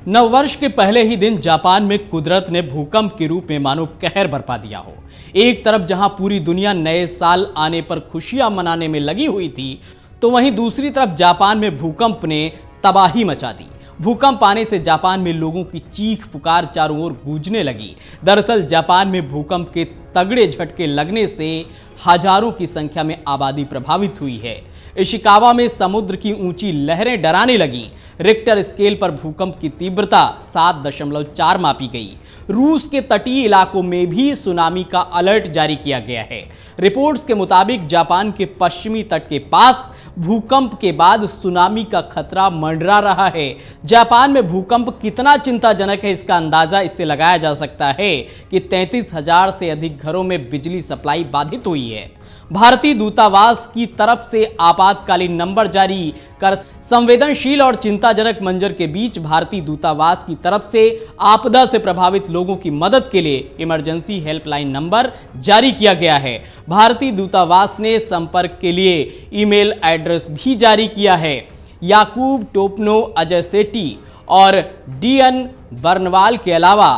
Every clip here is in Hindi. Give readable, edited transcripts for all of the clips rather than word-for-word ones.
नववर्ष के पहले ही दिन जापान में कुदरत ने भूकंप के रूप में मानो कहर बरपा दिया हो। एक तरफ जहां पूरी दुनिया नए साल आने पर खुशियां मनाने में लगी हुई थी, तो वहीं दूसरी तरफ जापान में भूकंप ने तबाही मचा दी। भूकंप आने से जापान में लोगों की चीख पुकार चारों ओर गूंजने लगी। दरअसल जापान में भूकंप के तगड़े झटके लगने से हजारों की संख्या में आबादी प्रभावित हुई है। इशिकावा में समुद्र की ऊंची लहरें डराने लगीं। रिक्टर स्केल पर भूकंप की तीव्रता 7.4 मापी गई। रूस के तटीय इलाकों में भी सुनामी का अलर्ट जारी किया गया है। रिपोर्ट्स के मुताबिक जापान के पश्चिमी तट के पास भूकंप के बाद सुनामी का खतरा मंडरा रहा है। जापान में भूकंप कितना चिंताजनक है, इसका अंदाजा इससे लगाया जा सकता है कि 33,000 से अधिक घरों में बिजली सप्लाई बाधित हुई है। भारतीय दूतावास की तरफ से आपातकालीन नंबर जारी कर संवेदनशील और चिंताजनक मंजर के बीच भारतीय दूतावास की तरफ से आपदा से प्रभावित लोगों की मदद के लिए इमरजेंसी हेल्पलाइन नंबर जारी किया गया है। भारतीय दूतावास ने संपर्क के लिए ईमेल एड्रेस भी जारी किया है। याकूब टोपनो, अजय सेठी और डीएन बर्नवाल के अलावा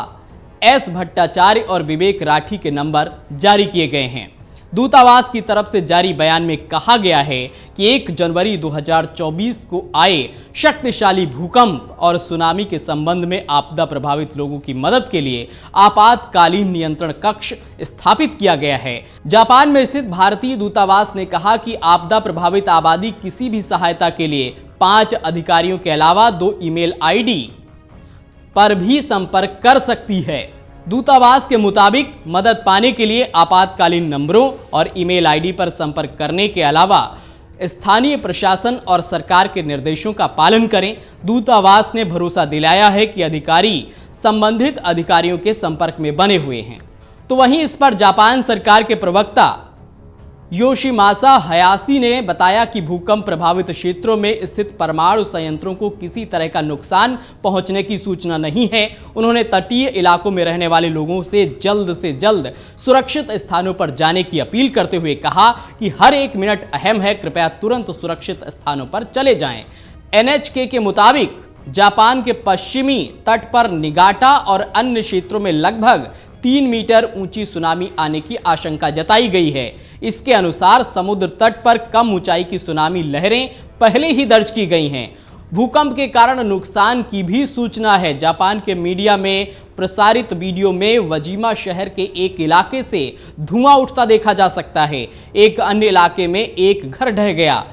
एस भट्टाचार्य और विवेक राठी के नंबर जारी किए गए हैं। दूतावास की तरफ से जारी बयान में कहा गया है कि 1 जनवरी 2024 को आए शक्तिशाली भूकंप और सुनामी के संबंध में आपदा प्रभावित लोगों की मदद के लिए आपातकालीन नियंत्रण कक्ष स्थापित किया गया है। जापान में स्थित भारतीय दूतावास ने कहा कि आपदा प्रभावित आबादी किसी भी सहायता के लिए 5 अधिकारियों के अलावा 2 ईमेल आईडी पर भी संपर्क कर सकती है। दूतावास के मुताबिक मदद पाने के लिए आपातकालीन नंबरों और ईमेल आईडी पर संपर्क करने के अलावा स्थानीय प्रशासन और सरकार के निर्देशों का पालन करें। दूतावास ने भरोसा दिलाया है कि अधिकारी संबंधित अधिकारियों के संपर्क में बने हुए हैं। तो वहीं इस पर जापान सरकार के प्रवक्ता योशिमासा हयाशी ने बताया कि भूकंप प्रभावित क्षेत्रों में स्थित परमाणु संयंत्रों को किसी तरह का नुकसान पहुंचने की सूचना नहीं है। उन्होंने तटीय इलाकों में रहने वाले लोगों से जल्द सुरक्षित स्थानों पर जाने की अपील करते हुए कहा कि हर एक मिनट अहम है, कृपया तुरंत सुरक्षित स्थानों पर चले जाएं। एनएचके के मुताबिक जापान के पश्चिमी तट पर निगाटा और अन्य क्षेत्रों में लगभग 3 मीटर ऊंची सुनामी आने की आशंका जताई गई है। इसके अनुसार समुद्र तट पर कम ऊंचाई की सुनामी लहरें पहले ही दर्ज की गई हैं। भूकंप के कारण नुकसान की भी सूचना है। जापान के मीडिया में प्रसारित वीडियो में वजीमा शहर के एक इलाके से धुआं उठता देखा जा सकता है। एक अन्य इलाके में एक घर ढह गया।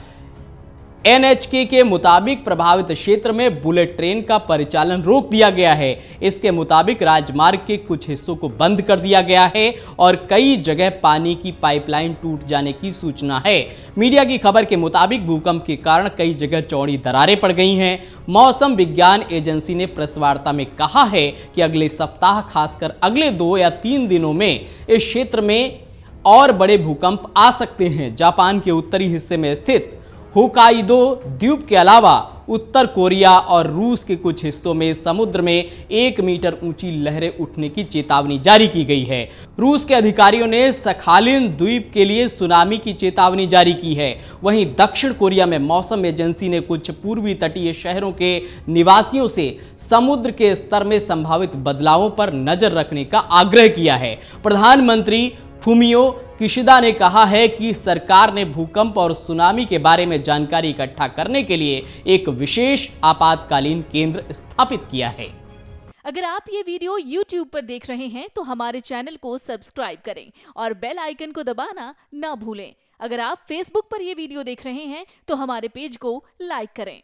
एनएचके के मुताबिक प्रभावित क्षेत्र में बुलेट ट्रेन का परिचालन रोक दिया गया है। इसके मुताबिक राजमार्ग के कुछ हिस्सों को बंद कर दिया गया है और कई जगह पानी की पाइपलाइन टूट जाने की सूचना है। मीडिया की खबर के मुताबिक भूकंप के कारण कई जगह चौड़ी दरारें पड़ गई हैं। मौसम विज्ञान एजेंसी ने प्रेस वार्ता में कहा है कि अगले सप्ताह, खासकर अगले 2 या 3 दिनों में इस क्षेत्र में और बड़े भूकंप आ सकते हैं। जापान के उत्तरी हिस्से में स्थित होकाइदो द्वीप के अलावा उत्तर कोरिया और रूस के कुछ हिस्सों में समुद्र में 1 मीटर ऊंची लहरें उठने की चेतावनी जारी की गई है। रूस के अधिकारियों ने सखालिन द्वीप के लिए सुनामी की चेतावनी जारी की है। वहीं दक्षिण कोरिया में मौसम एजेंसी ने कुछ पूर्वी तटीय शहरों के निवासियों से समुद्र के स्तर में संभावित बदलावों पर नजर रखने का आग्रह किया है। प्रधानमंत्री फुमियो किशिदा ने कहा है कि सरकार ने भूकंप और सुनामी के बारे में जानकारी इकट्ठा करने के लिए एक विशेष आपातकालीन केंद्र स्थापित किया है। अगर आप ये वीडियो YouTube पर देख रहे हैं तो हमारे चैनल को सब्सक्राइब करें और बेल आइकन को दबाना ना भूलें। अगर आप Facebook पर ये वीडियो देख रहे हैं तो हमारे पेज को लाइक करें।